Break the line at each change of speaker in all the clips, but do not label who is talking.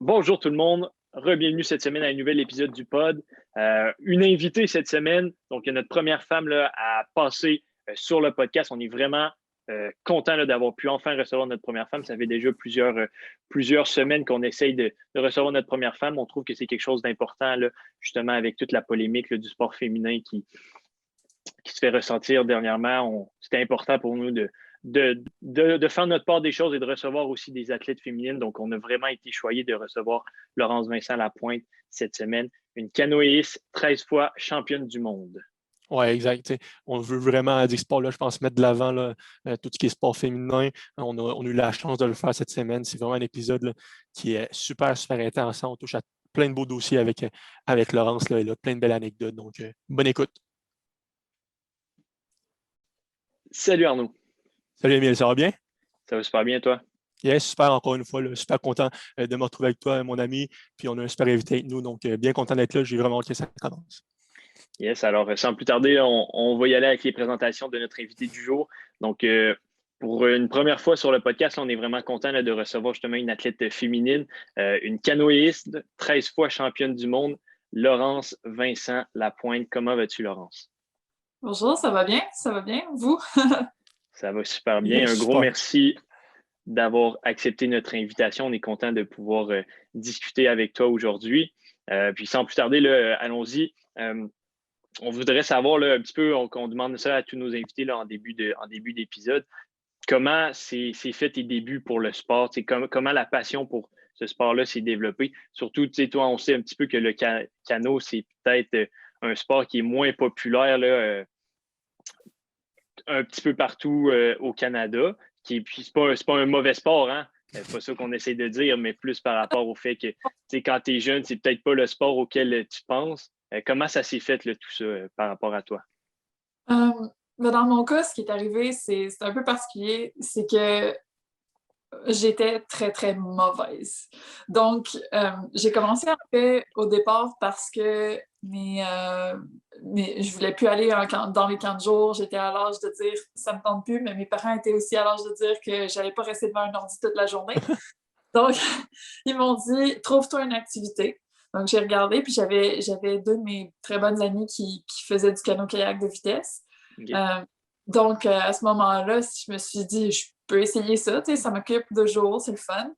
Bonjour tout le monde, re-bienvenue cette semaine à un nouvel épisode du pod. Une invitée cette semaine, donc il y a notre première femme là, à passer sur le podcast. On est vraiment content d'avoir pu enfin recevoir notre première femme. Ça fait déjà plusieurs semaines qu'on essaye de recevoir notre première femme. On trouve que c'est quelque chose d'important, là, justement avec toute la polémique là, du sport féminin qui se fait ressentir dernièrement. C'était important pour nous de faire notre part des choses et de recevoir aussi des athlètes féminines. Donc, on a vraiment été choyés de recevoir Laurence Vincent Lapointe cette semaine, une canoïste 13 fois championne du monde.
Oui, exact. T'sais, on veut vraiment à des sports-là, je pense, mettre de l'avant là, tout ce qui est sport féminin. On a eu la chance de le faire cette semaine. C'est vraiment un épisode là, qui est super, super intéressant. On touche à plein de beaux dossiers avec Laurence. Là, elle a plein de belles anecdotes. Donc, bonne écoute.
Salut Arnaud.
Salut Emile, ça va bien?
Ça va super bien, toi?
Yes, super encore une fois. Là, super content de me retrouver avec toi, mon ami. Puis on a un super invité avec nous. Donc, bien content d'être là. J'ai vraiment hâte que ça commence.
Yes, alors sans plus tarder, on va y aller avec les présentations de notre invité du jour. Donc, pour une première fois sur le podcast, on est vraiment content là, de recevoir justement une athlète féminine, une canoïste, 13 fois championne du monde, Laurence Vincent Lapointe. Comment vas-tu, Laurence?
Bonjour, ça va bien? Ça va bien? Vous?
Ça va super bien.
Yes,
Un gros
super.
merci d'avoir accepté notre invitation. On est content de pouvoir discuter avec toi aujourd'hui. Puis sans plus tarder, là, allons-y. On voudrait savoir là, un petit peu, on demande ça à tous nos invités là, en début d'épisode. Comment c'est fait tes débuts pour le sport? Comment la passion pour ce sport-là s'est développée? Surtout, toi, on sait un petit peu que le canot, c'est peut-être un sport qui est moins populaire là, un petit peu partout au Canada. Puis c'est pas un mauvais sport, hein? C'est pas ça qu'on essaie de dire, mais plus par rapport au fait que quand tu es jeune, c'est peut-être pas le sport auquel tu penses. Comment ça s'est fait là, tout ça par rapport à toi?
Euh, Dans mon cas, ce qui est arrivé, c'est un peu particulier, c'est que j'étais très, très mauvaise. Donc, j'ai commencé en fait au départ parce que je voulais plus aller dans les camps de jour. J'étais à l'âge de dire ça me tente plus, mais mes parents étaient aussi à l'âge de dire que j'allais pas rester devant un ordi toute la journée. Donc, ils m'ont dit trouve-toi une activité. Donc, j'ai regardé, puis j'avais deux de mes très bonnes amies qui faisaient du canot-kayak de vitesse.
Okay.
Donc, à ce moment-là, je me suis dit, je peux essayer ça, tu sais, ça m'occupe 2 jours, c'est le fun.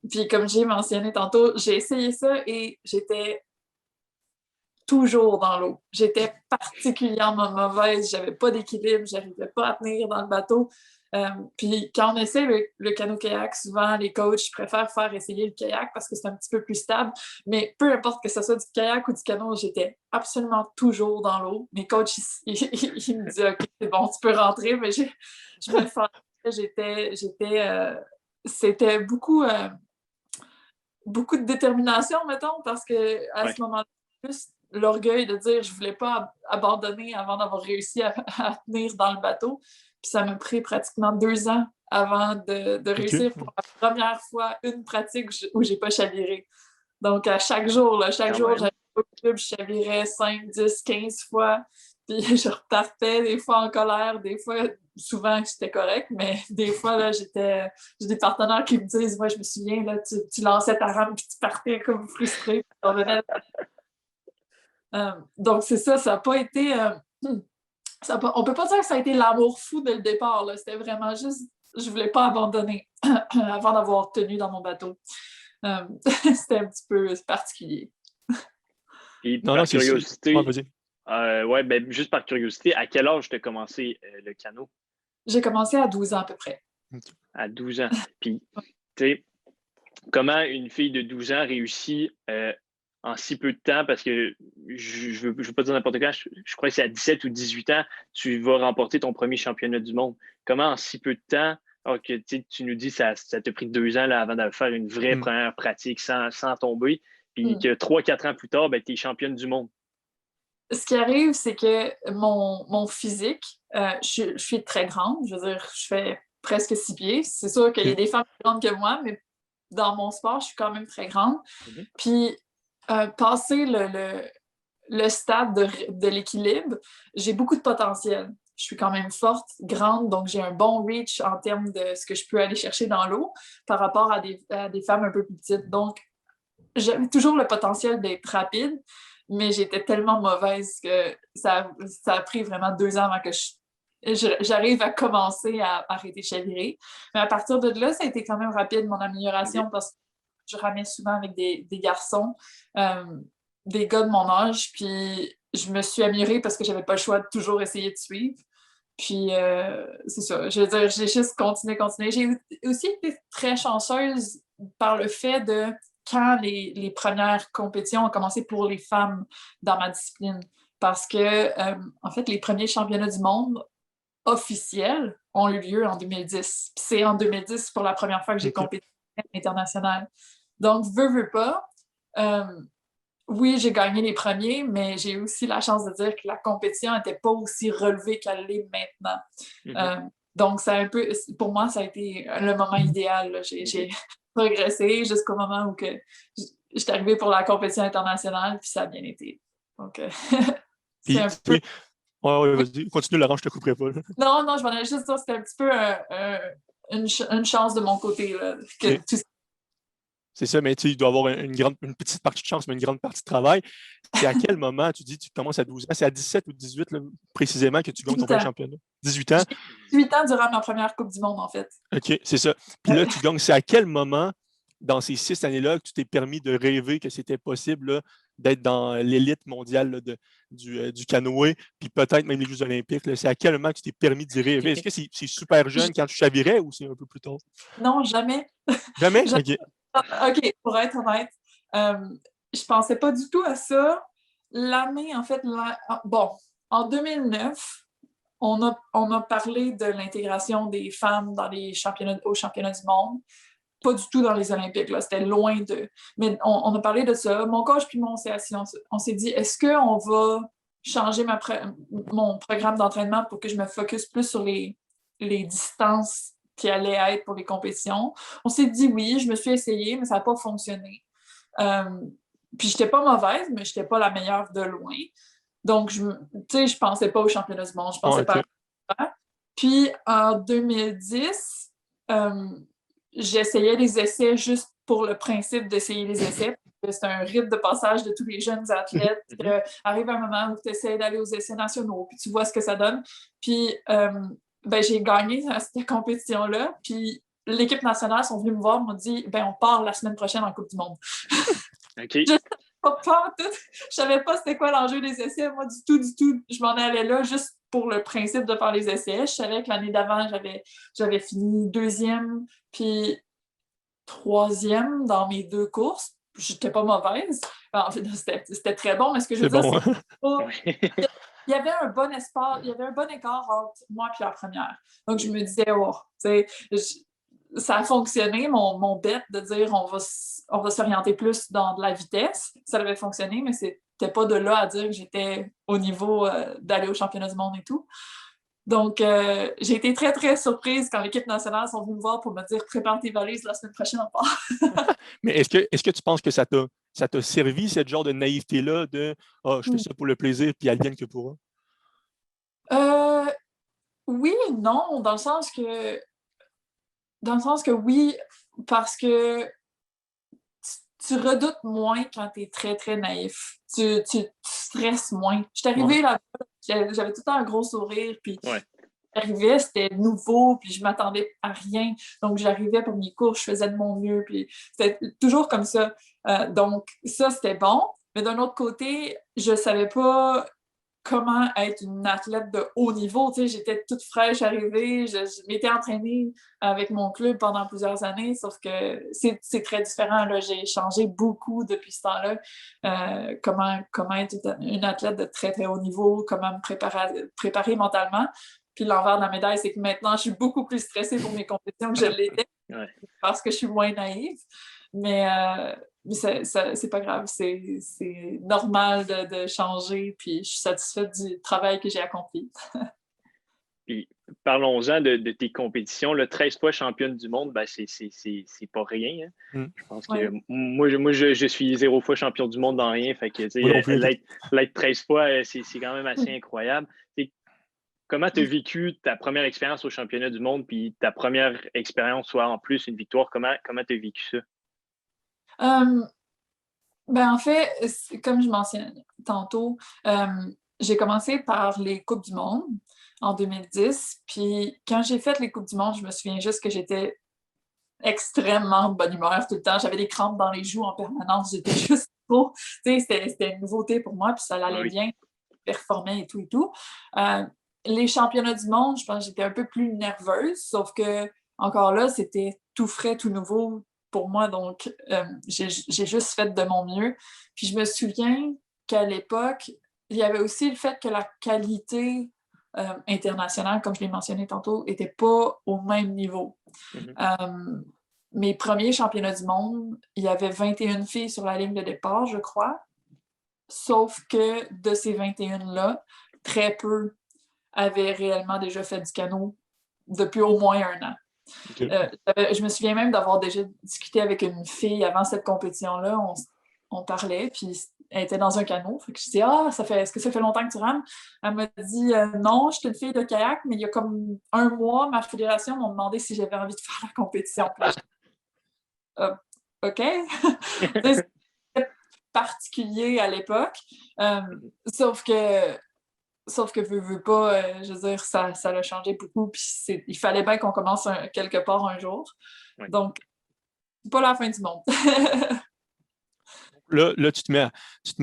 Puis, comme j'ai mentionné tantôt, j'ai essayé ça et j'étais toujours dans l'eau. J'étais particulièrement mauvaise, j'avais pas d'équilibre, j'arrivais pas à tenir dans le bateau. Puis quand on essaie le canot-kayak, souvent les coachs préfèrent faire essayer le kayak parce que c'est un petit peu plus stable. Mais peu importe que ce soit du kayak ou du canot, j'étais absolument toujours dans l'eau. Mes coachs, ils me disaient « OK, c'est bon, tu peux rentrer », mais je me forçais, c'était beaucoup de détermination, mettons, parce que à ce moment-là, juste l'orgueil de dire je voulais pas abandonner avant d'avoir réussi à tenir dans le bateau. Puis ça m'a pris pratiquement 2 ans avant de réussir
Okay.
pour la première fois une pratique où j'ai pas chaviré. Donc à chaque jour, j'avais pas de club, je chavirais 5, 10, 15 fois. Puis je repartais des fois en colère, des fois, souvent c'était correct, mais des fois, là, j'ai des partenaires qui me disent, moi, je me souviens, là, tu lançais ta rame puis tu partais comme frustré. Donc, c'est ça, ça n'a pas été... on peut pas dire que ça a été l'amour fou dès le départ, là. C'était vraiment juste, je voulais pas abandonner avant d'avoir tenu dans mon bateau. C'était un petit peu particulier.
Et
Non,
par curiosité,
vas-y.
ben, juste par curiosité, à quel âge tu as commencé le canot?
J'ai commencé à 12 ans à peu près.
À 12 ans. Puis, tu sais, comment une fille de 12 ans réussit en si peu de temps, parce que je veux pas dire n'importe quoi, je crois que c'est à 17 ou 18 ans, tu vas remporter ton premier championnat du monde. Comment en si peu de temps, alors que tu nous dis que ça t'a pris 2 ans là, avant de faire une vraie première pratique sans tomber, puis que 3-4 ans plus tard, ben, tu es championne du monde.
Ce qui arrive, c'est que mon physique, je suis très grande, je veux dire, je fais presque 6 pieds. C'est sûr qu'il y a des femmes plus grandes que moi, mais dans mon sport, je suis quand même très grande. Mm-hmm. Puis, passer le stade de l'équilibre, j'ai beaucoup de potentiel. je suis quand même forte, grande, donc j'ai un bon reach en termes de ce que je peux aller chercher dans l'eau par rapport à des femmes un peu plus petites. Donc, j'avais toujours le potentiel d'être rapide, mais j'étais tellement mauvaise que ça a pris vraiment 2 ans avant que j'arrive à commencer à arrêter de chavirer. Mais à partir de là, ça a été quand même rapide, mon amélioration, parce que je ramais souvent avec des garçons, des gars de mon âge, puis je me suis améliorée parce que j'avais pas le choix de toujours essayer de suivre. Puis, c'est ça. Je veux dire, j'ai juste continué. J'ai aussi été très chanceuse par le fait de quand les premières compétitions ont commencé pour les femmes dans ma discipline. Parce que, en fait, les premiers championnats du monde officiels ont eu lieu en 2010. Puis c'est en 2010 pour la première fois que j'ai compété international. Donc, veux pas. Oui, j'ai gagné les premiers, mais j'ai aussi la chance de dire que la compétition n'était pas aussi relevée qu'elle l'est maintenant. Donc, pour moi, ça a été le moment idéal. J'ai progressé jusqu'au moment où je suis arrivée pour la compétition internationale, puis ça a bien été. Donc, c'est un peu...
Ouais, vas-y, continue, Laurent, je te couperai pas.
Non, je m'en allais juste dire que c'était un petit peu une chance de mon côté. Là, que tout
C'est ça, mais il doit y avoir une petite partie de chance, mais une grande partie de travail. C'est à quel moment, tu dis, tu commences à 12 ans, c'est à 17 ou 18 là, précisément que tu gagnes ton premier championnat? 18 ans?
18 ans durant ma première Coupe du Monde, en fait.
OK, c'est ça. Puis là, tu gagnes, c'est à quel moment, dans ces 6 années-là, que tu t'es permis de rêver que c'était possible là, d'être dans l'élite mondiale là, du canoë, puis peut-être même les Jeux olympiques? Là, c'est à quel moment que tu t'es permis d'y rêver? Est-ce que c'est super jeune quand tu chavirais ou c'est un peu plus tard?
Non, jamais.
Jamais? OK.
OK, pour être honnête, je pensais pas du tout à ça. L'année, en fait, en 2009, on a parlé de l'intégration des femmes dans les aux championnats du monde. Pas du tout dans les Olympiques, là, c'était loin de... Mais on a parlé de ça. Mon coach puis moi, on s'est dit, est-ce qu'on va changer mon programme d'entraînement pour que je me focus plus sur les distances qui allaient être pour les compétitions? On s'est dit oui, je me suis essayée, mais ça n'a pas fonctionné. Puis j'étais pas mauvaise, mais j'étais pas la meilleure de loin. Donc, je pensais pas aux championnats du monde, je pensais pas à ça. Puis en 2010, j'essayais les essais juste pour le principe d'essayer les essais. C'est un rite de passage de tous les jeunes athlètes. Arrive un moment où tu essaies d'aller aux essais nationaux, puis tu vois ce que ça donne. Puis j'ai gagné à cette compétition-là. Puis l'équipe nationale sont venus me voir, m'ont dit on part la semaine prochaine en Coupe du Monde.
OK.
Je savais pas c'était quoi l'enjeu des essais. Moi, du tout. Je m'en allais là juste pour le principe de faire les essais. Je savais que l'année d'avant, j'avais fini 2e puis 3e dans mes 2 courses. J'étais pas mauvaise. En fait, c'était très bon, mais ce que je veux dire, c'est il y avait un bon espace, il y avait un bon écart entre moi et la première. Donc, je me disais, ça a fonctionné, mon bet de dire on va s'orienter plus dans de la vitesse. Ça avait fonctionné, mais c'était pas de là à dire que j'étais au niveau d'aller au championnat du monde et tout. Donc, j'ai été très, très surprise quand l'équipe nationale sont venus me voir pour me dire « Prépare tes valises, la semaine prochaine, on part. »
Mais est-ce que tu penses que ça t'a servi, cette genre de naïveté-là, de « Ah, je fais ça pour le plaisir, puis advienne que pourra » ?
Oui et non, dans le sens que oui, parce que tu redoutes moins quand tu es très, très naïf. Tu stresses moins. Je suis arrivée là-bas, j'avais tout le temps un gros sourire, puis j'arrivais, c'était nouveau, puis je m'attendais à rien. Donc, j'arrivais pour mes cours, je faisais de mon mieux, puis c'était toujours comme ça. Donc, ça, c'était bon. Mais d'un autre côté, je savais pas comment être une athlète de haut niveau. Tu sais, j'étais toute fraîche arrivée, je m'étais entraînée avec mon club pendant plusieurs années, sauf que c'est très différent. Là. J'ai changé beaucoup depuis ce temps-là. Comment être une athlète de très, très haut niveau, comment me préparer mentalement. Puis l'envers de la médaille, c'est que maintenant, je suis beaucoup plus stressée pour mes compétitions que je l'étais parce que je suis moins naïve. Mais c'est pas grave, c'est normal de changer, puis je suis satisfaite du travail que j'ai accompli.
Puis parlons-en de tes compétitions. Là, 13 fois championne du monde, c'est pas rien. Hein? Je pense que moi, je suis 0 fois champion du monde dans rien. Fait que l'être 13 fois, c'est quand même assez incroyable. comment tu as vécu ta première expérience au championnat du monde, puis ta première expérience, soit en plus une victoire, comment tu as vécu ça?
En fait, comme je mentionnais tantôt, j'ai commencé par les Coupes du monde en 2010. Puis quand j'ai fait les Coupes du monde, je me souviens juste que j'étais extrêmement de bonne humeur tout le temps. J'avais des crampes dans les joues en permanence. J'étais juste beau. C'était une nouveauté pour moi, puis ça allait bien. Je performais et tout et tout. Les championnats du monde, je pense que j'étais un peu plus nerveuse, sauf que encore là, c'était tout frais, tout nouveau pour moi. Donc, j'ai juste fait de mon mieux. Puis je me souviens qu'à l'époque, il y avait aussi le fait que la qualité internationale, comme je l'ai mentionné tantôt, n'était pas au même niveau. Mes premiers championnats du monde, il y avait 21 filles sur la ligne de départ, je crois. Sauf que de ces 21-là, très peu avaient réellement déjà fait du canot depuis au moins un an.
Okay.
Je me souviens même d'avoir déjà discuté avec une fille avant cette compétition-là. On parlait, puis elle était dans un canot. Fait que je dis est-ce que ça fait longtemps que tu rames? Elle m'a dit non, je suis une fille de kayak, mais il y a comme un mois, ma fédération m'a demandé si j'avais envie de faire la compétition. OK. C'était particulier à l'époque. Sauf que veux pas, je veux dire, ça a changé beaucoup, puis il fallait bien qu'on commence quelque part un jour. Oui. Donc, c'est pas la fin du monde.
Là, tu te mets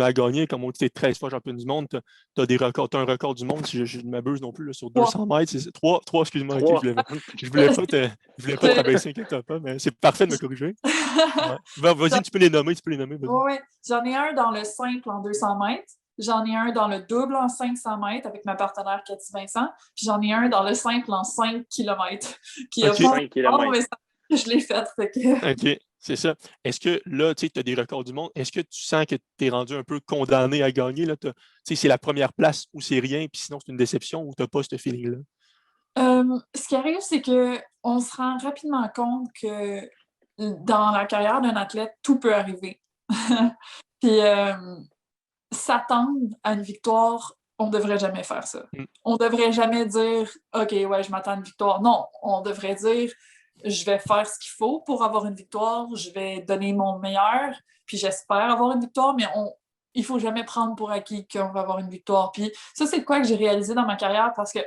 à gagner, comme on dit, tu es 13 fois champion du monde, tu as un record du monde, si je ne m'abuse non plus, là, sur 200 mètres. Trois, excuse-moi, okay, je voulais pas te rabaisser, inquiète pas, mais c'est parfait de me corriger. Ouais. Vas-y, tu peux les nommer.
Oui, j'en ai un dans le simple en 200 mètres. J'en ai un dans le double en 500 mètres avec ma partenaire Cathy Vincent. Puis j'en ai un dans le simple en 5 km. Qui a 5 km. Mais je l'ai fait.
OK, c'est ça. Est-ce que là, tu as des records du monde. Est-ce que tu sens que tu es rendu un peu condamné à gagner? Là, c'est la première place ou c'est rien, puis sinon c'est une déception ou tu n'as pas ce feeling-là?
Ce qui arrive, c'est qu'on se rend rapidement compte que dans la carrière d'un athlète, tout peut arriver. Puis s'attendre à une victoire, on ne devrait jamais faire ça. On ne devrait jamais dire « OK, ouais, je m'attends à une victoire ». Non, on devrait dire « Je vais faire ce qu'il faut pour avoir une victoire, je vais donner mon meilleur, puis j'espère avoir une victoire, mais il ne faut jamais prendre pour acquis qu'on va avoir une victoire. » Puis ça, c'est quoi que j'ai réalisé dans ma carrière parce que,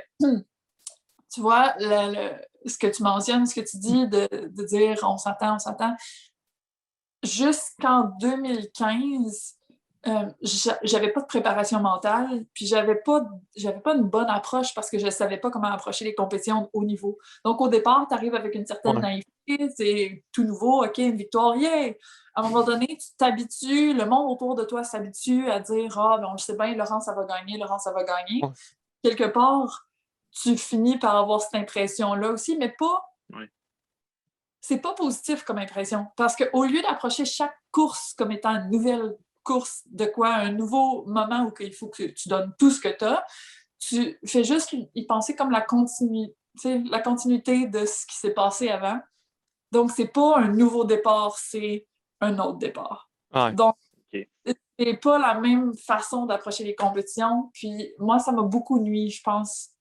tu vois, ce que tu mentionnes, ce que tu dis de dire « on s'attend », jusqu'en 2015, j'avais pas de préparation mentale, puis j'avais pas une bonne approche parce que je savais pas comment approcher les compétitions de haut niveau. Donc, au départ, tu arrives avec une certaine naïveté, c'est tout nouveau, OK, une victoire, yeah! À un moment donné, tu t'habitues, le monde autour de toi s'habitue à dire « on le sait bien, Laurent, ça va gagner. » Quelque part, tu finis par avoir cette impression-là aussi, mais pas... C'est pas positif comme impression, parce qu'au lieu d'approcher chaque course comme étant une nouvelle course de quoi, un nouveau moment où il faut que tu donnes tout ce que tu as, tu fais juste y penser comme la continuité de ce qui s'est passé avant. Donc, c'est pas un nouveau départ, c'est un autre départ. Donc, c'est pas la même façon d'approcher les compétitions. Puis moi, ça m'a beaucoup nui, je pense,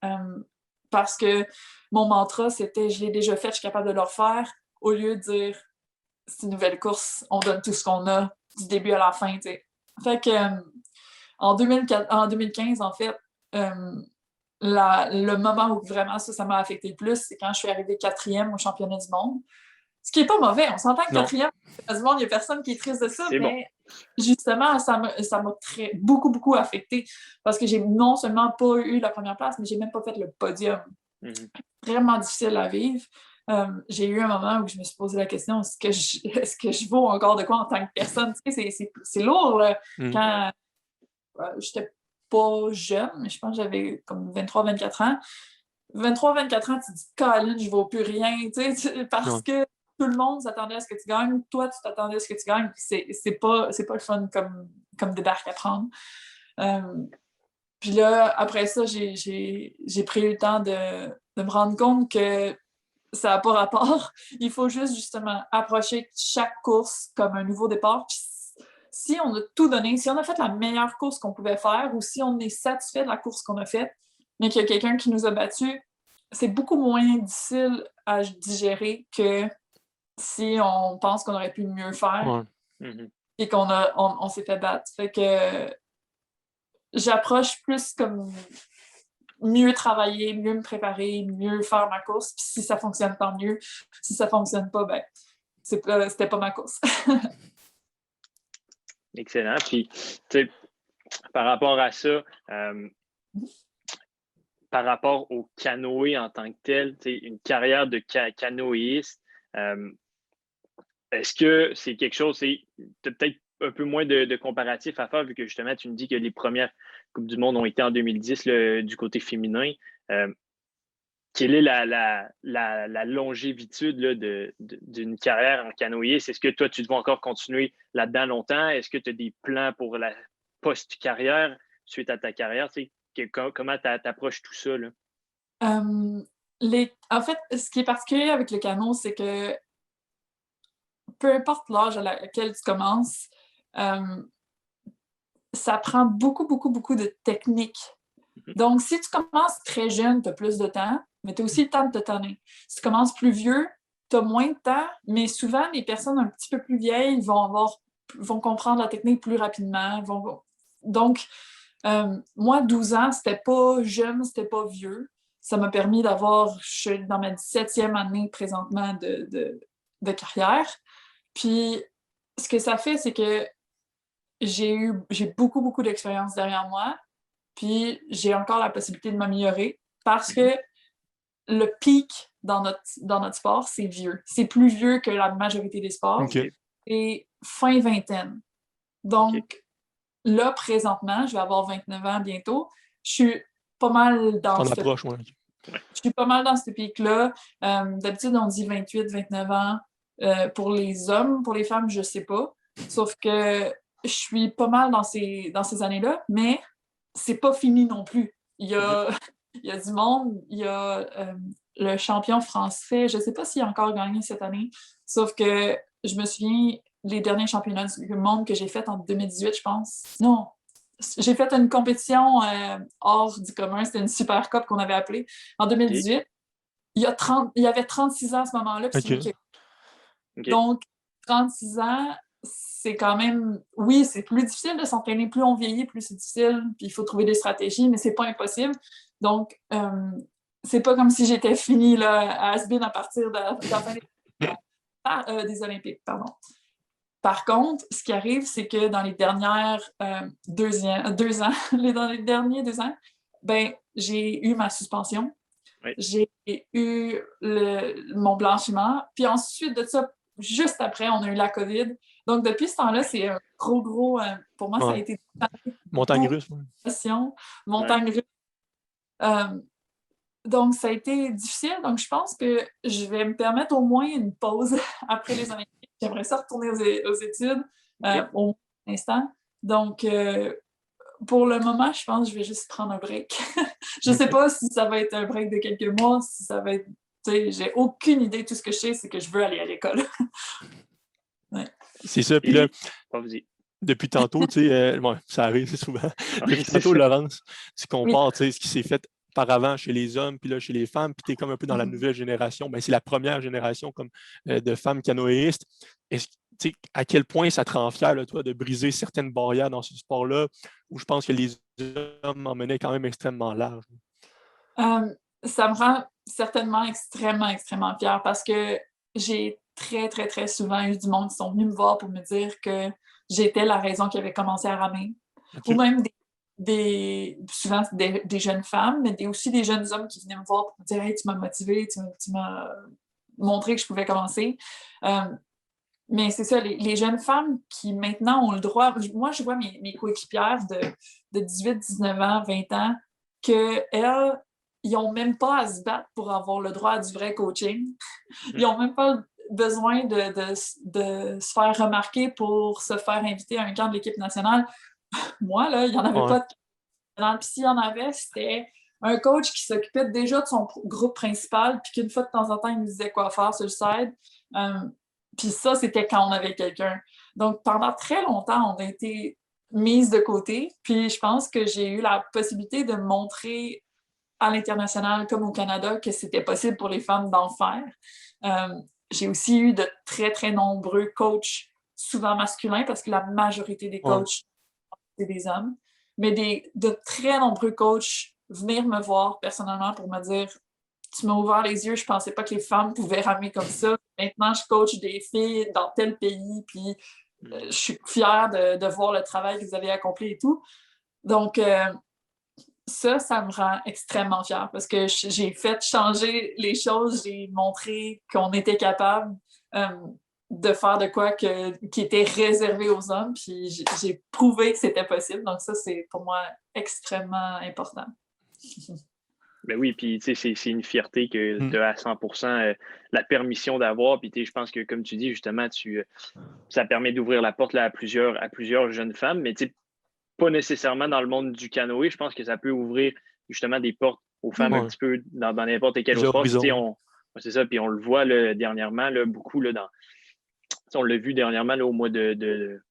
parce que mon mantra, c'était « je l'ai déjà fait, je suis capable de le refaire », au lieu de dire « c'est une nouvelle course, on donne tout ce qu'on a du début à la fin ». Fait que en 2015, en fait, le moment où vraiment ça m'a affecté le plus, c'est quand je suis arrivée 4e au championnat du monde. Ce qui n'est pas mauvais, on s'entend que 4e au championnat du monde, il n'y a personne qui est triste de ça, mais justement, ça m'a beaucoup, beaucoup affecté parce que j'ai non seulement pas eu la première place, mais j'ai même pas fait le podium. Vraiment difficile à vivre. J'ai eu un moment où je me suis posé la question, est-ce que je vaux encore de quoi en tant que personne? Tu sais, c'est lourd, là. Quand j'étais pas jeune, mais je pense que j'avais comme 23-24 ans. 23-24 ans, tu te dis « Colin, je vaux plus rien », tu sais, parce que tout le monde s'attendait à ce que tu gagnes. Toi, tu t'attendais à ce que tu gagnes. C'est pas le fun comme débarque à prendre. Puis là, après ça, j'ai pris le temps de me rendre compte que ça n'a pas rapport. Il faut juste, justement, approcher chaque course comme un nouveau départ. Puis si on a tout donné, si on a fait la meilleure course qu'on pouvait faire ou si on est satisfait de la course qu'on a faite, mais qu'il y a quelqu'un qui nous a battus, c'est beaucoup moins difficile à digérer que si on pense qu'on aurait pu mieux faire et qu'on s'est fait battre. Fait que j'approche plus comme mieux travailler, mieux me préparer, mieux faire ma course. Puis si ça fonctionne, tant mieux. Si ça fonctionne pas, ben c'était pas ma course.
Excellent. Puis, tu sais, par rapport à ça, par rapport au canoë en tant que tel, une carrière de canoïste, est-ce que c'est quelque chose, tu as peut-être un peu moins de comparatifs à faire, vu que justement, tu me dis que les premières Coupes du Monde ont été en 2010 du côté féminin. Quelle est la longévitude d'une carrière en canoïste? Est-ce que toi, tu dois encore continuer là-dedans longtemps? Est-ce que tu as des plans pour la post-carrière suite à ta carrière? Comment tu approches tout ça? Là?
En fait, ce qui est particulier avec le canot, c'est que peu importe l'âge à laquelle tu commences, ça prend beaucoup, beaucoup, beaucoup de technique. Donc, si tu commences très jeune, tu as plus de temps, mais tu as aussi le temps de te tanner. Si tu commences plus vieux, tu as moins de temps, mais souvent, les personnes un petit peu plus vieilles vont comprendre la technique plus rapidement. Donc, moi, 12 ans, c'était pas jeune, c'était pas vieux. Ça m'a permis d'avoir, je suis dans ma 17e année présentement de carrière. Puis, ce que ça fait, c'est que j'ai beaucoup, beaucoup d'expérience derrière moi. Puis, j'ai encore la possibilité de m'améliorer parce que le pic dans notre sport, c'est vieux. C'est plus vieux que la majorité des sports. Et fin vingtaine. Donc, là, présentement, je vais avoir 29 ans bientôt. Je suis pas mal dans Je suis pas mal dans ce pic-là. D'habitude, on dit 28, 29 ans pour les hommes. Pour les femmes, je sais pas. Sauf que je suis pas mal dans ces années-là, mais c'est pas fini non plus. Il y a du monde. Il y a le champion français. Je sais pas s'il a encore gagné cette année. Sauf que je me souviens, les derniers championnats du monde que j'ai fait en 2018, je pense. Non, j'ai fait une compétition hors du commun. C'était une super coupe qu'on avait appelée. En 2018, il y avait 36 ans à ce moment-là. Donc, 36 ans, c'est quand même... Oui, c'est plus difficile de s'entraîner. Plus on vieillit, plus c'est difficile. Puis il faut trouver des stratégies, mais c'est pas impossible. Donc, c'est pas comme si j'étais finie là, à Asbin à partir de la fin des Olympiques. Pardon. Par contre, ce qui arrive, c'est que dans les dernières 2 ans, dans les derniers 2 ans, ben, j'ai eu ma suspension. Oui. J'ai eu mon blanchiment. Puis ensuite de ça, juste après, on a eu la COVID. Donc, depuis ce temps-là, c'est un gros... pour moi, ça a été...
Montagne russe.
Montagne russe. Donc, ça a été difficile. Donc, je pense que je vais me permettre au moins une pause après les Olympiques. J'aimerais ça retourner aux études au instant. Donc, pour le moment, je pense que je vais juste prendre un break. Je ne sais pas si ça va être un break de quelques mois, si ça va être... J'ai aucune idée. Tout ce que je sais, c'est que je veux aller à l'école.
Ouais. C'est ça. Puis là, depuis tantôt, ça arrive souvent. Depuis tantôt, Laurence, tu compares ce qui s'est fait par avant chez les hommes, puis là chez les femmes, puis tu es comme un peu dans la nouvelle génération. Ben, c'est la première génération comme, de femmes canoïstes. À quel point ça te rend fier, là, toi, de briser certaines barrières dans ce sport-là, où je pense que les hommes en menaient quand même extrêmement large?
Ça me rend certainement extrêmement, extrêmement fière parce que j'ai très, très, très souvent eu du monde qui sont venus me voir pour me dire que j'étais la raison qui avait commencé à ramer. Ou même souvent des jeunes femmes, mais aussi des jeunes hommes qui venaient me voir pour me dire « Hey, tu m'as motivée, tu m'as montré que je pouvais commencer. » Mais c'est ça, les jeunes femmes qui maintenant ont le droit... Moi, je vois mes coéquipières de 18, 19 ans, 20 ans, qu'elles, ils n'ont même pas à se battre pour avoir le droit à du vrai coaching. Ils n'ont même pas besoin de se faire remarquer pour se faire inviter à un camp de l'équipe nationale. Moi, là, il n'y en avait pas de camp national. Puis s'il y en avait, c'était un coach qui s'occupait déjà de son groupe principal, puis qu'une fois de temps en temps, il nous disait quoi faire sur le side. Puis ça, c'était quand on avait quelqu'un. Donc, pendant très longtemps, on a été mises de côté. Puis je pense que j'ai eu la possibilité de montrer à l'international comme au Canada que c'était possible pour les femmes d'en faire. J'ai aussi eu de très, très nombreux coachs, souvent masculins, parce que la majorité des coachs, c'est des hommes, mais de très nombreux coachs venir me voir personnellement pour me dire « Tu m'as ouvert les yeux, je pensais pas que les femmes pouvaient ramer comme ça. Maintenant, je coach des filles dans tel pays, puis je suis fière de voir le travail que vous avez accompli et tout. » Donc, ça me rend extrêmement fière parce que j'ai fait changer les choses, j'ai montré qu'on était capable de faire de quoi qui était réservé aux hommes, puis j'ai prouvé que c'était possible. Donc ça, c'est pour moi extrêmement important.
Ben oui, puis tu sais, c'est une fierté que tu as à 100% la permission d'avoir. Puis tu sais, je pense que, comme tu dis, justement, ça permet d'ouvrir la porte là, à plusieurs jeunes femmes, mais tu sais, pas nécessairement dans le monde du canoë. Je pense que ça peut ouvrir justement des portes aux femmes un petit peu dans n'importe quel autre sport. Tu sais, c'est ça, puis on le voit là, dernièrement, là, beaucoup là, on l'a vu dernièrement là, au mois de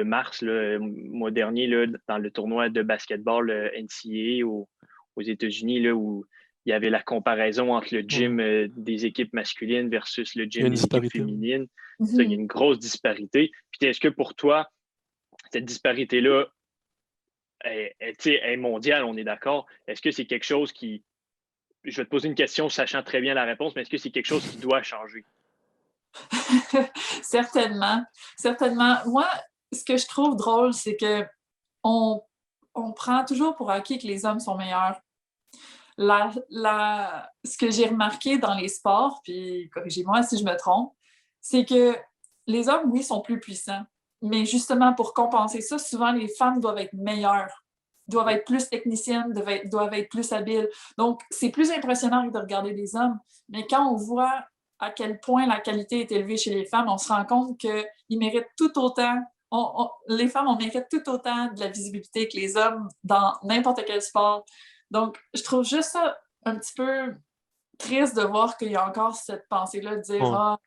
mars, là, mois dernier, là, dans le tournoi de basketball NCAA aux États-Unis, là, où il y avait la comparaison entre le gym des équipes masculines versus le gym des équipes féminines. Ça, il y a une grosse disparité. Puis est-ce que pour toi, cette disparité-là est mondiale, on est d'accord? Est-ce que c'est quelque chose qui... Je vais te poser une question sachant très bien la réponse, mais est-ce que c'est quelque chose qui doit changer?
Certainement. Certainement. Moi, ce que je trouve drôle, c'est que on prend toujours pour acquis que les hommes sont meilleurs. Ce que j'ai remarqué dans les sports, puis corrigez-moi si je me trompe, c'est que les hommes, oui, sont plus puissants. Mais justement, pour compenser ça, souvent, les femmes doivent être meilleures, doivent être plus techniciennes, doivent être plus habiles. Donc, c'est plus impressionnant que de regarder des hommes. Mais quand on voit à quel point la qualité est élevée chez les femmes, on se rend compte qu'ils méritent tout autant, les femmes, on mérite tout autant de la visibilité que les hommes dans n'importe quel sport. Donc, je trouve juste ça un petit peu triste de voir qu'il y a encore cette pensée-là de dire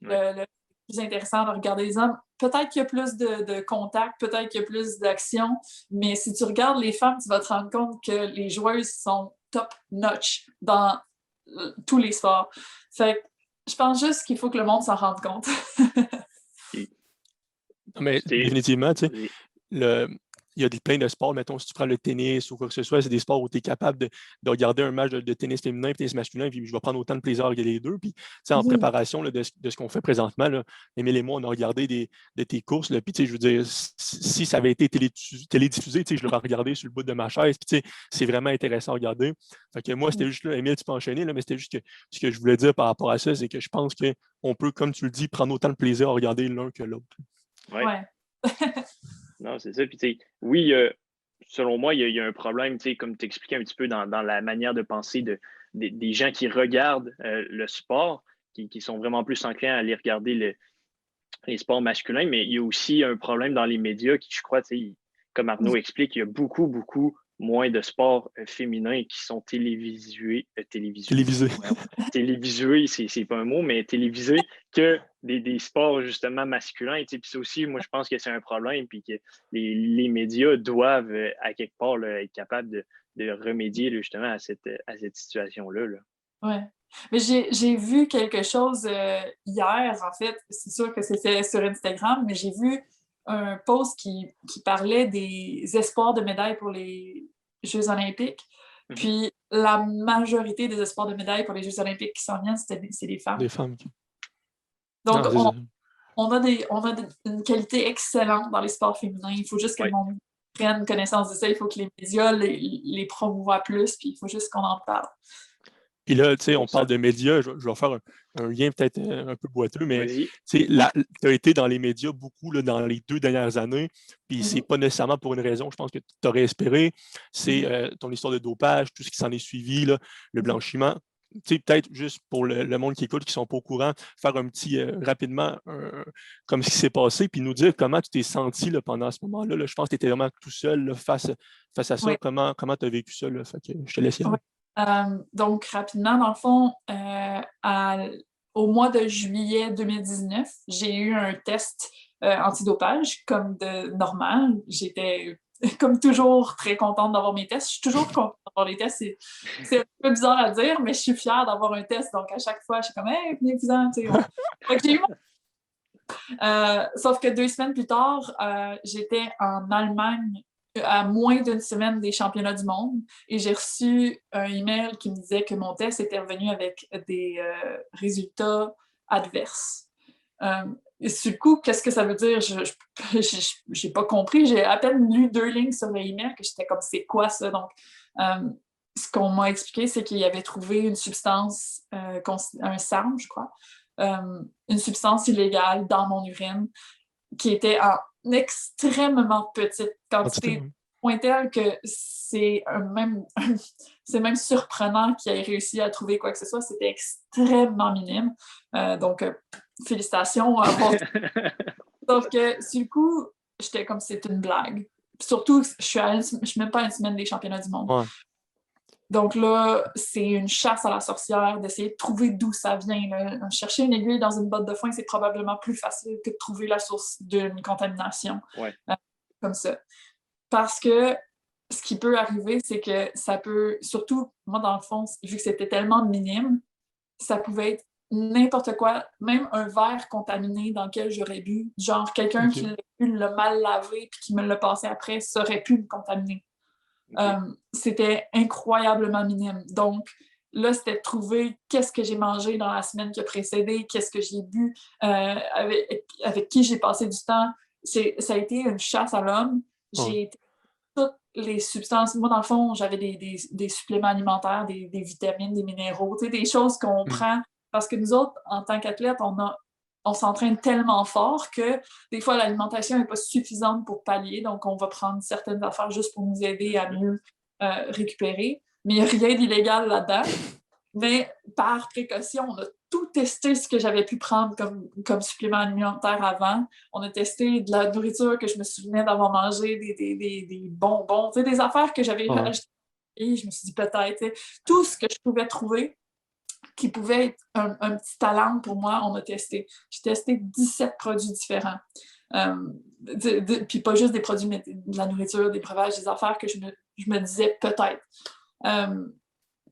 le plus intéressant de regarder les hommes. Peut-être qu'il y a plus de contact, peut-être qu'il y a plus d'action, mais si tu regardes les femmes, tu vas te rendre compte que les joueuses sont top-notch dans tous les sports. Fait que je pense juste qu'il faut que le monde s'en rende compte.
Mais définitivement, tu sais, il y a plein de sports, mettons, si tu prends le tennis ou quoi que ce soit, c'est des sports où tu es capable de regarder un match de tennis féminin et tennis masculin, puis je vais prendre autant de plaisir à regarder les deux. Puis, tu sais, en préparation là, de ce qu'on fait présentement, là, Émile et moi, on a regardé de tes courses, là, puis, tu sais, je veux dire, si ça avait été télédiffusé, tu sais, je l'aurais regardé sur le bout de ma chaise, puis, tu sais, c'est vraiment intéressant à regarder. Fait que moi, c'était juste là, Émile, tu peux enchaîner, là, mais c'était juste que ce que je voulais dire par rapport à ça, c'est que je pense qu'on peut, comme tu le dis, prendre autant de plaisir à regarder l'un que l'autre.
Ouais. Non, c'est ça. Puis, tu sais, oui, selon moi, il y a un problème, tu sais, comme tu expliquais un petit peu dans la manière de penser des gens qui regardent le sport, qui sont vraiment plus enclins à aller regarder les sports masculins, mais il y a aussi un problème dans les médias qui, je crois, tu sais, comme Arnaud explique, il y a beaucoup, beaucoup moins de sports féminins qui sont télévisués. Télévisués, c'est pas un mot, mais télévisés que des sports justement masculins. Puis ça aussi, moi, je pense que c'est un problème, puis que les médias doivent, à quelque part, là, être capables de remédier là, justement à cette situation-là. Là.
Oui. Mais j'ai vu quelque chose hier, en fait. C'est sûr que c'était sur Instagram, mais j'ai vu un post qui parlait des espoirs de médailles pour les Jeux olympiques. Puis la majorité des espoirs de médailles pour les Jeux olympiques qui s'en viennent, c'est des femmes.
Des femmes.
Donc, on a une qualité excellente dans les sports féminins. Il faut juste que le monde prenne connaissance de ça. Il faut que les médias les promouvoient plus, puis il faut juste qu'on en parle.
Puis là, tu sais, on parle de médias, je vais faire un lien peut-être un peu boiteux, mais tu as été dans les médias beaucoup là, dans les 2 dernières années, puis c'est pas nécessairement pour une raison, je pense que tu aurais espéré, c'est ton histoire de dopage, tout ce qui s'en est suivi, là, le blanchiment. Tu sais, peut-être juste pour le monde qui écoute, qui ne sont pas au courant, faire un petit, rapidement, comme ce qui s'est passé, puis nous dire comment tu t'es senti là, pendant ce moment-là. Là. Je pense que tu étais vraiment tout seul là, face à ça. Oui. Comment tu as vécu ça? Là? Fait que je te laisse y aller.
Donc, rapidement, dans le fond, au mois de juillet 2019, j'ai eu un test antidopage comme de normal. J'étais comme toujours, très contente d'avoir mes tests. Je suis toujours contente d'avoir les tests. C'est un peu bizarre à dire, mais je suis fière d'avoir un test. Donc, à chaque fois, je suis comme « Hey, venez-vous-en! » Fait que j'ai eu sauf que 2 semaines plus tard, j'étais en Allemagne à moins d'une semaine des championnats du monde et j'ai reçu un email qui me disait que mon test était revenu avec des résultats adverses. Et sur le coup, qu'est-ce que ça veut dire? Je n'ai pas compris. J'ai à peine lu 2 lignes sur le email que j'étais comme, c'est quoi ça? Donc, ce qu'on m'a expliqué, c'est qu'il avait trouvé une substance, un SARM, je crois, une substance illégale dans mon urine qui était en extrêmement petite quantité, point tel que c'est même surprenant qu'il ait réussi à trouver quoi que ce soit. C'était extrêmement minime. Donc, félicitations. Sauf que, sur le coup, j'étais comme si c'était une blague. Surtout, je suis même pas à une semaine des championnats du monde.
Ouais.
Donc là, c'est une chasse à la sorcière d'essayer de trouver d'où ça vient. Là. Chercher une aiguille dans une botte de foin, c'est probablement plus facile que de trouver la source d'une contamination.
Ouais.
Comme ça. Parce que ce qui peut arriver, c'est que ça peut, surtout, moi, dans le fond, vu que c'était tellement minime, ça pouvait être n'importe quoi, même un verre contaminé dans lequel j'aurais bu. Genre, quelqu'un qui l'a mal lavé puis qui me l'a passé après, ça aurait pu me contaminer. C'était incroyablement minime. Donc, là, c'était de trouver qu'est-ce que j'ai mangé dans la semaine qui a précédé, qu'est-ce que j'ai bu, avec qui j'ai passé du temps. Ça a été une chasse à l'homme. J'ai été toutes les substances. Moi, dans le fond, j'avais des suppléments alimentaires, des vitamines, des minéraux, des choses qu'on prend. Parce que nous autres, en tant qu'athlètes, on s'entraîne tellement fort que des fois, l'alimentation n'est pas suffisante pour pallier. Donc, on va prendre certaines affaires juste pour nous aider à mieux récupérer. Mais il n'y a rien d'illégal là-dedans. Mais par précaution, on a tout testé ce que j'avais pu prendre comme supplément alimentaire avant. On a testé de la nourriture que je me souvenais d'avoir mangé, des bonbons, des affaires que j'avais achetées. Et je me suis dit peut-être, tout ce que je pouvais trouver qui pouvait être un petit talent pour moi, on a testé. J'ai testé 17 produits différents. Puis pas juste des produits, mais de la nourriture, des breuvages, des affaires que je me disais peut-être.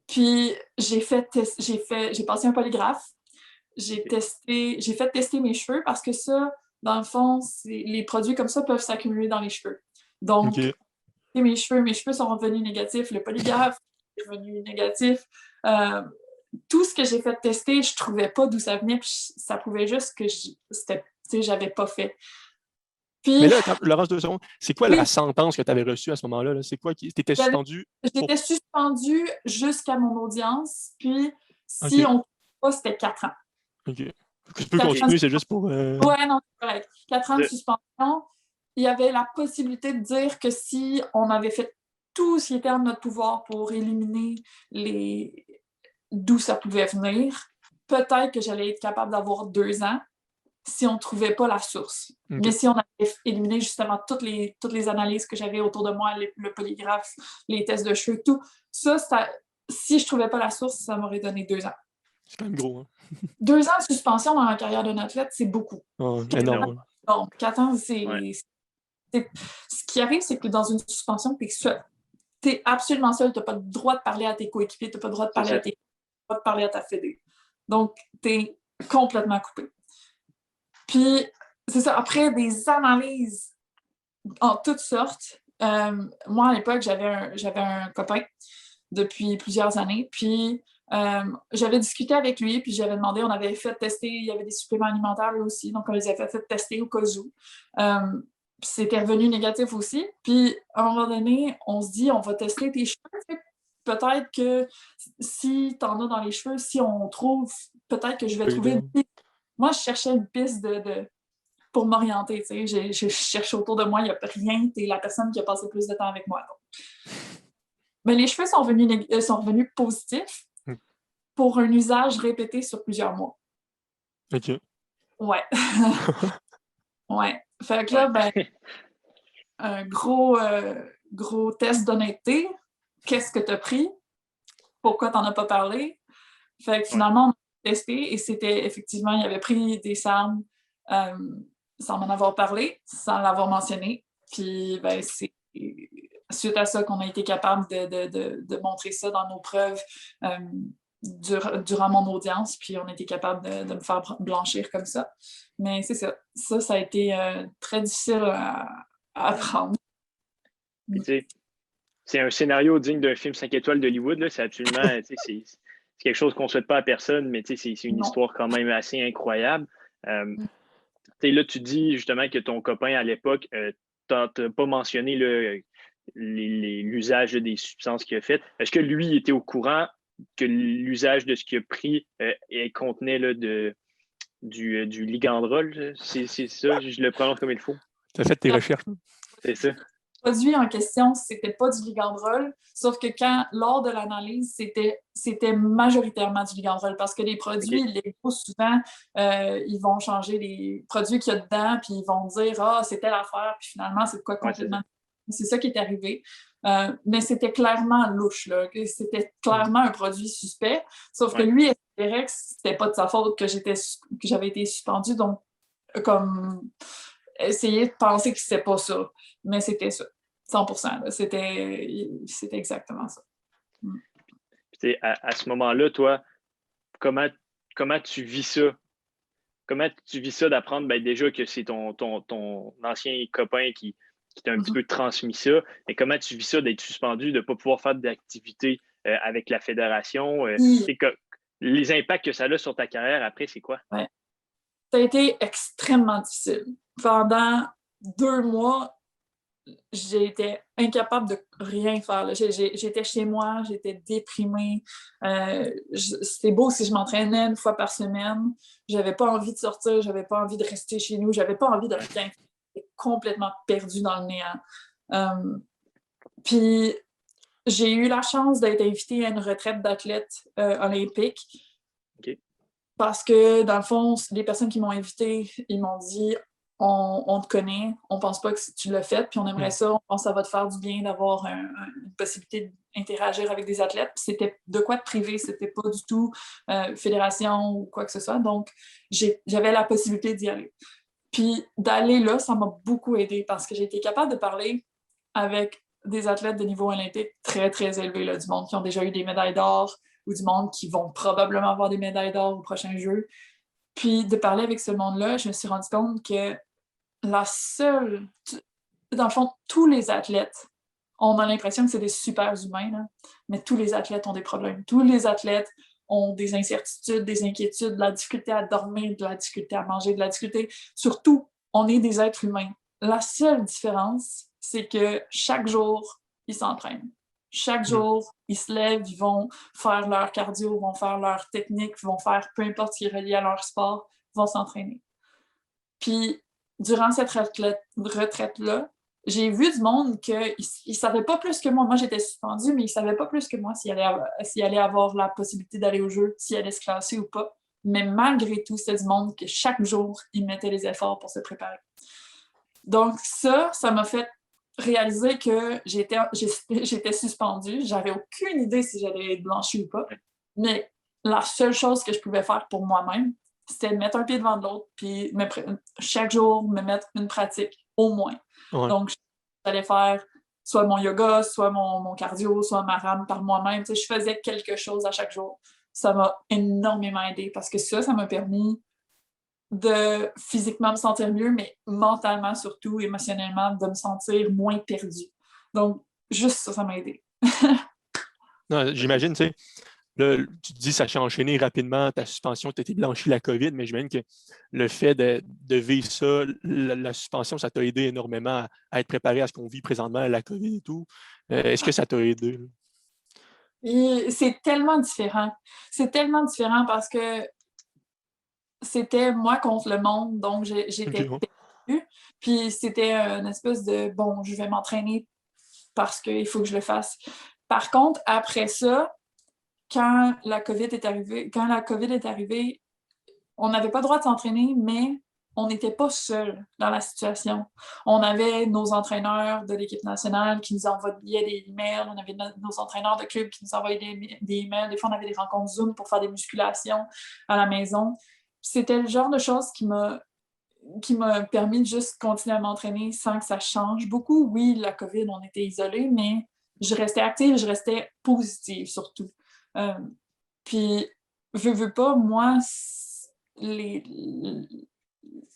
Puis j'ai passé un polygraphe. J'ai fait tester mes cheveux parce que ça, dans le fond, les produits comme ça peuvent s'accumuler dans les cheveux. Donc, mes cheveux sont revenus négatifs. Le polygraphe est revenu négatif. Tout ce que j'ai fait tester, je trouvais pas d'où ça venait. Puis ça prouvait juste que j'avais pas fait. Puis,
mais là, Laurence, 2 secondes, c'est quoi la sentence que tu avais reçue à ce moment-là? Là? C'est quoi qui t'étais suspendue?
J'étais suspendue jusqu'à mon audience. Puis, si on ne pas, c'était 4 ans.
OK. Je peux continuer, c'est juste pour...
Ouais, non, c'est correct. 4 ans de suspension. Il y avait la possibilité de dire que si on avait fait tout ce qui était en notre pouvoir pour éliminer d'où ça pouvait venir, peut-être que j'allais être capable d'avoir 2 ans si on ne trouvait pas la source. Mais si on avait éliminé justement toutes les analyses que j'avais autour de moi, le polygraphe, les tests de cheveux, tout, ça si je ne trouvais pas la source, ça m'aurait donné 2 ans.
C'est quand même gros. Hein?
2 ans de suspension dans la carrière d'un athlète, c'est beaucoup.
Énorme.
Donc, 4 ans, ce qui arrive, c'est que dans une suspension, tu es seul. Tu es absolument seul. Tu n'as pas le droit de parler à tes coéquipiers, tu n'as pas le droit de parler à pas de parler à ta fédé. Donc, tu es complètement coupé. Puis, c'est ça, après des analyses en toutes sortes, moi, à l'époque, j'avais un copain depuis plusieurs années, puis j'avais discuté avec lui, puis j'avais demandé, on avait fait tester, il y avait des suppléments alimentaires lui aussi, donc on les avait fait tester au cas où. C'était revenu négatif aussi. Puis, à un moment donné, on se dit, on va tester tes cheveux. Peut-être que si tu en as dans les cheveux, si on trouve, peut-être que je vais trouver une piste. Moi, je cherchais une piste pour m'orienter. Je cherchais autour de moi, il n'y a rien. Tu es la personne qui a passé plus de temps avec moi. Donc. Mais les cheveux sont revenus positifs pour un usage répété sur plusieurs mois.
OK.
Ouais. Ouais. Fait que là, un gros test d'honnêteté. Qu'est-ce que tu as pris? Pourquoi tu n'en as pas parlé? Fait que finalement, on a testé et c'était effectivement, il avait pris des SARM sans m'en avoir parlé, sans l'avoir mentionné. Puis, suite à ça qu'on a été capable de montrer ça dans nos preuves durant mon audience, puis on a été capable de me faire blanchir comme ça. Mais c'est ça. Ça a été très difficile à apprendre.
Puis, tu sais, c'est un scénario digne d'un film 5 étoiles d'Hollywood. Là. C'est absolument, c'est quelque chose qu'on ne souhaite pas à personne, mais c'est une histoire quand même assez incroyable. Là, tu dis justement que ton copain à l'époque, t'as pas mentionné l'usage des substances qu'il a fait. Est-ce que lui était au courant que l'usage de ce qu'il a pris contenait là, du ligandrol? C'est ça, je le prononce comme il faut.
Tu as fait tes recherches?
C'est ça.
Le produit en question, c'était pas du ligandrol, sauf que lors de l'analyse, c'était majoritairement du ligandrol parce que les produits légaux, souvent, ils vont changer les produits qu'il y a dedans, puis ils vont dire « Ah, c'est telle affaire », puis finalement, c'est quoi complètement... C'est ça qui est arrivé. Mais c'était clairement louche, là. C'était clairement un produit suspect, sauf que lui, il espérait que c'était pas de sa faute que j'avais été suspendue, donc comme essayer de penser que c'était pas ça. Mais c'était ça. 100%. Là. C'était exactement ça.
Puis, à ce moment-là, toi, comment tu vis ça? Comment tu vis ça d'apprendre déjà que c'est ton ancien copain qui t'a un petit peu transmis ça? Mais comment tu vis ça d'être suspendu, de ne pas pouvoir faire d'activité avec la fédération? Les impacts que ça a sur ta carrière après, c'est quoi?
Ouais. Ça a été extrêmement difficile. Pendant 2 mois, j'étais incapable de rien faire. J'étais chez moi, j'étais déprimée. C'était beau si je m'entraînais 1 fois par semaine. J'avais pas envie de sortir, j'avais pas envie de rester chez nous, j'avais pas envie de rien. J'étais complètement perdue dans le néant. Puis j'ai eu la chance d'être invitée à une retraite d'athlète olympique.
Okay.
Parce que, dans le fond, les personnes qui m'ont invitée, ils m'ont dit on te connaît, on pense pas que tu l'as fait, puis on aimerait ça, on pense que ça va te faire du bien d'avoir une possibilité d'interagir avec des athlètes. Puis c'était de quoi de privé, c'était pas du tout fédération ou quoi que ce soit. Donc, j'avais la possibilité d'y aller. Puis d'aller là, ça m'a beaucoup aidé parce que j'ai été capable de parler avec des athlètes de niveau olympique très, très élevé, là, du monde qui ont déjà eu des médailles d'or ou du monde qui vont probablement avoir des médailles d'or aux prochains Jeux. Puis de parler avec ce monde-là, je me suis rendu compte que dans le fond, tous les athlètes, on a l'impression que c'est des super humains, là, mais tous les athlètes ont des problèmes. Tous les athlètes ont des incertitudes, des inquiétudes, de la difficulté à dormir, de la difficulté à manger, de la difficulté. Surtout, on est des êtres humains. La seule différence, c'est que chaque jour, ils s'entraînent. Chaque jour, ils se lèvent, ils vont faire leur cardio, vont faire leur technique, ils vont faire peu importe ce qui est relié à leur sport, ils vont s'entraîner. Puis, durant cette retraite-là, j'ai vu du monde qu'ils ne savaient pas plus que moi. Moi, j'étais suspendue, mais ils ne savaient pas plus que moi s'ils allaient avoir la possibilité d'aller au jeu, s'ils allaient se classer ou pas. Mais malgré tout, c'était du monde que chaque jour, ils mettaient les efforts pour se préparer. Donc ça m'a fait réaliser que j'étais suspendue. J'avais aucune idée si j'allais être blanchie ou pas. Mais la seule chose que je pouvais faire pour moi-même, c'était de mettre un pied devant l'autre, puis chaque jour, me mettre une pratique, au moins. Ouais. Donc, j'allais faire soit mon yoga, soit mon cardio, soit ma rame par moi-même. Tu sais, je faisais quelque chose à chaque jour. Ça m'a énormément aidé parce que ça m'a permis de physiquement me sentir mieux, mais mentalement surtout, émotionnellement, de me sentir moins perdue. Donc, juste ça m'a aidé.
Non, j'imagine, tu sais, là, tu te dis que ça s'est enchaîné rapidement, ta suspension, tu as été blanchi la COVID, mais j'imagine que le fait de vivre ça, la suspension, ça t'a aidé énormément à être préparé à ce qu'on vit présentement, à la COVID et tout. Est-ce que ça t'a aidé?
Et c'est tellement différent. C'est tellement différent parce que c'était moi contre le monde, donc j'étais perdue. Puis c'était une espèce de, bon, je vais m'entraîner parce qu'il faut que je le fasse. Par contre, après ça, quand la COVID est arrivée, on n'avait pas le droit de s'entraîner, mais on n'était pas seuls dans la situation. On avait nos entraîneurs de l'équipe nationale qui nous envoyaient des emails, on avait nos entraîneurs de club qui nous envoyaient des emails. Des fois, on avait des rencontres Zoom pour faire des musculations à la maison. C'était le genre de choses qui m'a qui m'a permis de juste continuer à m'entraîner sans que ça change beaucoup. Oui, la COVID, on était isolés, mais je restais active, je restais positive surtout. Puis, veux pas, moi,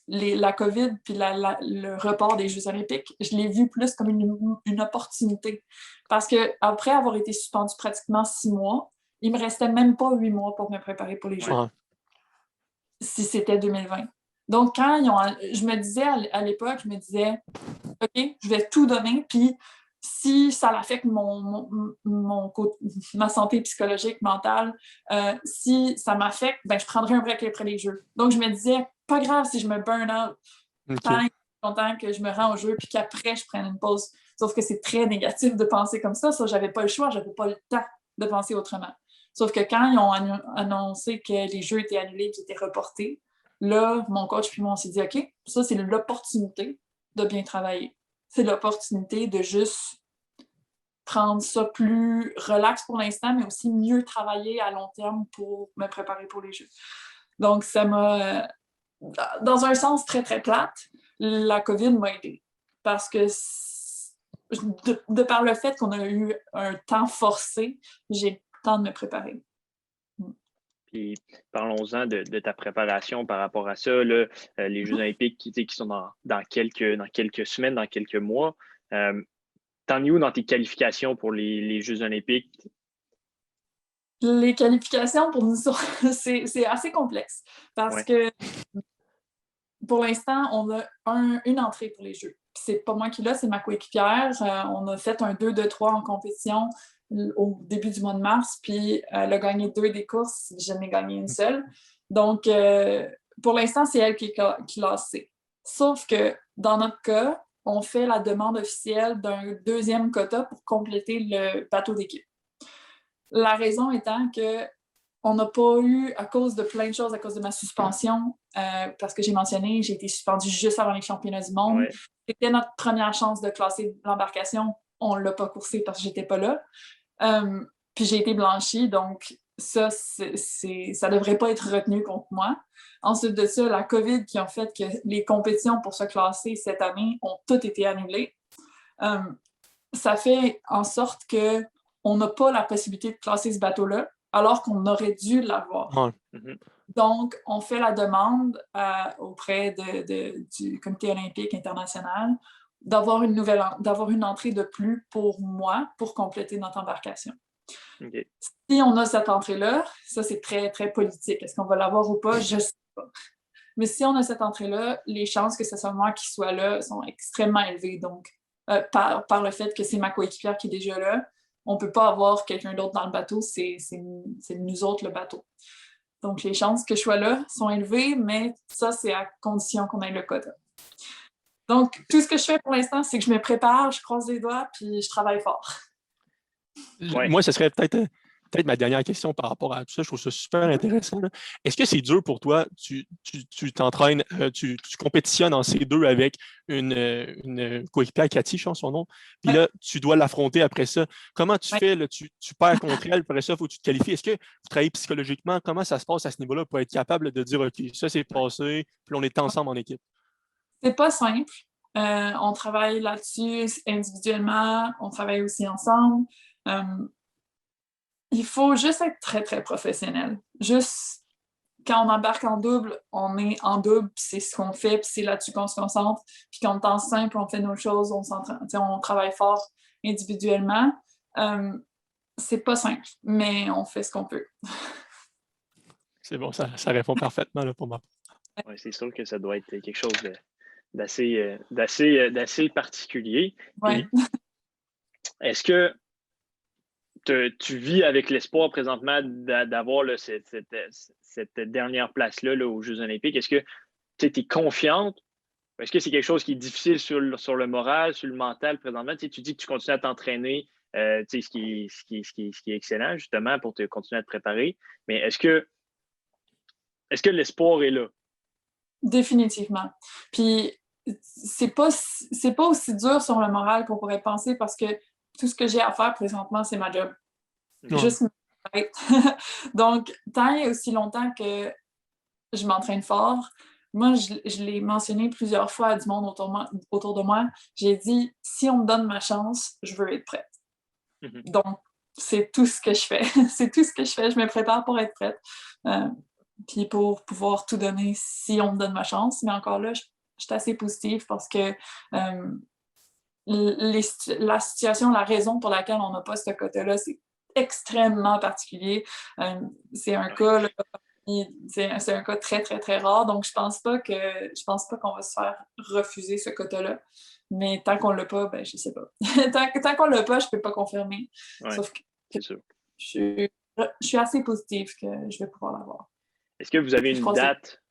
la COVID puis le report des Jeux olympiques, je l'ai vu plus comme une opportunité. Parce qu'après avoir été suspendue pratiquement 6 mois, il me restait même pas 8 mois pour me préparer pour les Jeux.
Ouais.
Si c'était 2020. Donc, je me disais à l'époque, je me disais, OK, je vais tout donner, puis si ça affecte ma santé psychologique, mentale, si ça m'affecte, ben, je prendrai un break après les Jeux. Donc, je me disais, pas grave si je me burn out, tant longtemps que je me rends au jeu, puis qu'après, je prenne une pause. Sauf que c'est très négatif de penser comme ça. J'avais pas le choix, j'avais pas le temps de penser autrement. Sauf que quand ils ont annoncé que les Jeux étaient annulés, qu'ils étaient reportés, là, mon coach puis moi, on s'est dit, OK, ça, c'est l'opportunité de bien travailler. C'est l'opportunité de juste prendre ça plus relax pour l'instant, mais aussi mieux travailler à long terme pour me préparer pour les Jeux. Donc, ça m'a... dans un sens très, très plate, la COVID m'a aidée. Parce que de par le fait qu'on a eu un temps forcé, j'ai le temps de me préparer.
Puis parlons-en de ta préparation par rapport à ça. Là, les Jeux olympiques qui sont dans quelques semaines, dans quelques mois. T'en es où dans tes qualifications pour les Jeux olympiques?
Les qualifications, pour nous, c'est assez complexe. Parce que pour l'instant, on a une entrée pour les Jeux. C'est pas moi qui l'ai, c'est ma coéquipière. On a fait un 2-2-3 en compétition au début du mois de mars, puis elle a gagné 2 des courses, je n'ai gagné une seule. Donc, pour l'instant, c'est elle qui est classée. Sauf que dans notre cas, on fait la demande officielle d'un 2e quota pour compléter le bateau d'équipe. La raison étant que on n'a pas eu, à cause de plein de choses, à cause de ma suspension, parce que j'ai mentionné, j'ai été suspendue juste avant les championnats du monde.
Ouais.
C'était notre première chance de classer l'embarcation. On ne l'a pas coursé parce que je n'étais pas là. Puis j'ai été blanchie, donc ça ne devrait pas être retenu contre moi. Ensuite de ça, la COVID qui a fait que les compétitions pour se classer cette année ont toutes été annulées. Ça fait en sorte qu'on n'a pas la possibilité de classer ce bateau-là, alors qu'on aurait dû l'avoir.
Ouais.
Donc, on fait la demande auprès du Comité olympique international d'avoir une entrée de plus pour moi, pour compléter notre embarcation.
Okay.
Si on a cette entrée-là, ça c'est très, très politique. Est-ce qu'on va l'avoir ou pas? Je ne sais pas. Mais si on a cette entrée-là, les chances que ce soit moi qui soit là sont extrêmement élevées. Donc, par le fait que c'est ma coéquipière qui est déjà là, on ne peut pas avoir quelqu'un d'autre dans le bateau, c'est nous autres le bateau. Donc, les chances que je sois là sont élevées, mais ça, c'est à condition qu'on ait le quota. Donc, tout ce que je fais pour l'instant, c'est que je me prépare, je croise les doigts, puis je travaille fort.
Ouais. Moi, ce serait peut-être ma dernière question par rapport à tout ça. Je trouve ça super intéressant. Est-ce que c'est dur pour toi? Tu t'entraînes, tu compétitionnes en C2 avec une coéquipière, Cathy, je pense son nom. Puis là, tu dois l'affronter après ça. Comment tu fais? Là, tu perds contre elle, après ça, il faut que tu te qualifies. Est-ce que vous travaillez psychologiquement? Comment ça se passe à ce niveau-là pour être capable de dire, OK, ça c'est passé, puis on est ensemble en équipe?
C'est pas simple. On travaille là-dessus individuellement, on travaille aussi ensemble. Il faut juste être très, très professionnel. Juste, quand on embarque en double, on est en double, puis c'est ce qu'on fait, puis c'est là-dessus qu'on se concentre. Puis quand on est en simple, on fait nos choses, on travaille fort individuellement. C'est pas simple, mais on fait ce qu'on peut.
C'est bon, ça répond parfaitement là, pour moi.
Ouais, c'est sûr que ça doit être quelque chose d'assez particulier.
Ouais.
Est-ce que tu vis avec l'espoir présentement d'avoir là, cette dernière place-là là, aux Jeux olympiques? Est-ce que tu es confiante? Est-ce que c'est quelque chose qui est difficile sur le moral, sur le mental présentement? Tu dis que tu continues à t'entraîner, ce qui est excellent justement pour continuer à te préparer. Mais est-ce que l'espoir est là?
Définitivement. Puis c'est pas aussi dur sur le moral qu'on pourrait penser parce que tout ce que j'ai à faire présentement, c'est ma job. Juste Donc, tant et aussi longtemps que je m'entraîne fort, moi, je l'ai mentionné plusieurs fois à du monde autour de moi. J'ai dit, si on me donne ma chance, je veux être prête. Donc, c'est tout ce que je fais. C'est tout ce que je fais. Je me prépare pour être prête. Puis pour pouvoir tout donner si on me donne ma chance. Mais encore là, je suis assez positive parce que la situation, la raison pour laquelle on n'a pas ce quota-là, c'est extrêmement particulier. C'est un cas, là, c'est un cas très, très, très rare. Donc, je pense pas qu'on va se faire refuser ce quota-là. Mais tant qu'on l'a pas, ben je sais pas. tant qu'on l'a pas, je peux pas confirmer.
Ouais,
Sauf que
c'est sûr.
je suis assez positive que je vais pouvoir l'avoir.
Est-ce que vous avez une date?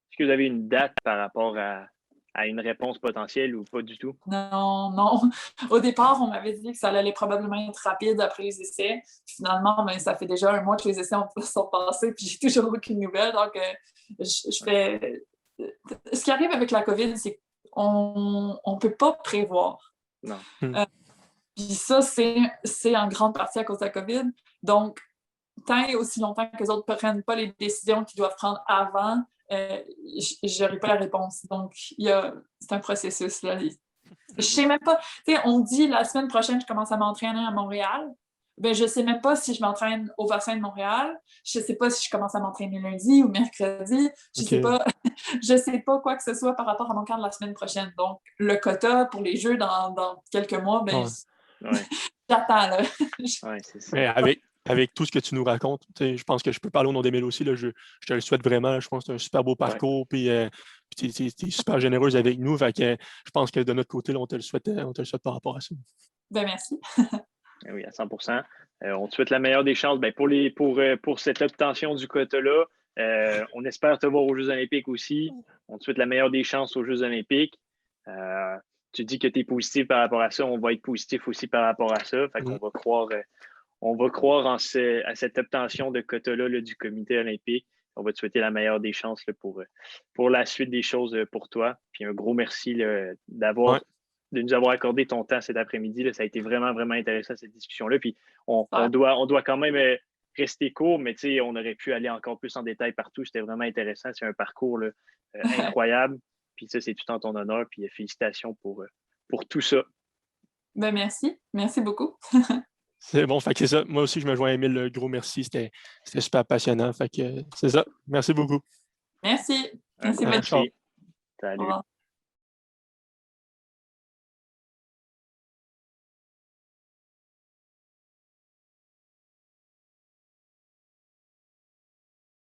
Est-ce que vous avez une date par rapport à une réponse potentielle ou pas du tout?
Non. Au départ, on m'avait dit que ça allait probablement être rapide après les essais. Finalement, ben, ça fait déjà un mois que les essais sont passés puis j'ai toujours aucune nouvelle. Donc, je fais... Ce qui arrive avec la COVID, c'est qu'on ne peut pas prévoir.
Non.
Puis ça, c'est en grande partie à cause de la COVID. Donc, tant et aussi longtemps que les autres ne prennent pas les décisions qu'ils doivent prendre avant, je n'aurai pas la réponse. Donc, c'est un processus. Là. Je ne sais même pas. Tu sais, on me dit la semaine prochaine, je commence à m'entraîner à Montréal. Ben, je ne sais même pas si je m'entraîne au bassin de Montréal. Je ne sais pas si je commence à m'entraîner lundi ou mercredi. Je ne sais pas quoi que ce soit par rapport à mon camp de la semaine prochaine. Donc, le quota pour les Jeux dans quelques mois, ben, j'attends. Là.
Ouais, c'est ça.
Mais avec tout ce que tu nous racontes, je pense que je peux parler au nom d'Émile aussi. Là, je te le souhaite vraiment. Je pense que c'est un super beau parcours. Puis tu es super généreuse avec nous. Fait que, je pense que de notre côté, là, on te le souhaite par rapport à ça.
Ben, merci.
Oui, à 100%. On te souhaite la meilleure des chances. Ben, pour cette obtention du quota-là, on espère te voir aux Jeux olympiques aussi. On te souhaite la meilleure des chances aux Jeux olympiques. Tu dis que tu es positif par rapport à ça. On va être positif aussi par rapport à ça. Fait qu'on va croire à cette obtention de quota-là du comité olympique. On va te souhaiter la meilleure des chances là, pour la suite des choses pour toi. Puis un gros merci là, de nous avoir accordé ton temps cet après-midi. Là. Ça a été vraiment, vraiment intéressant cette discussion-là. Puis on doit quand même rester court, mais on aurait pu aller encore plus en détail partout. C'était vraiment intéressant. C'est un parcours là, incroyable. Puis ça, c'est tout en ton honneur. Puis félicitations pour tout ça.
Ben merci. Merci beaucoup.
C'est bon, fait que c'est ça. Moi aussi, je me joins à Émile. Le gros merci. C'était super passionnant. Fait que c'est ça. Merci beaucoup.
Merci.
Merci. Salut.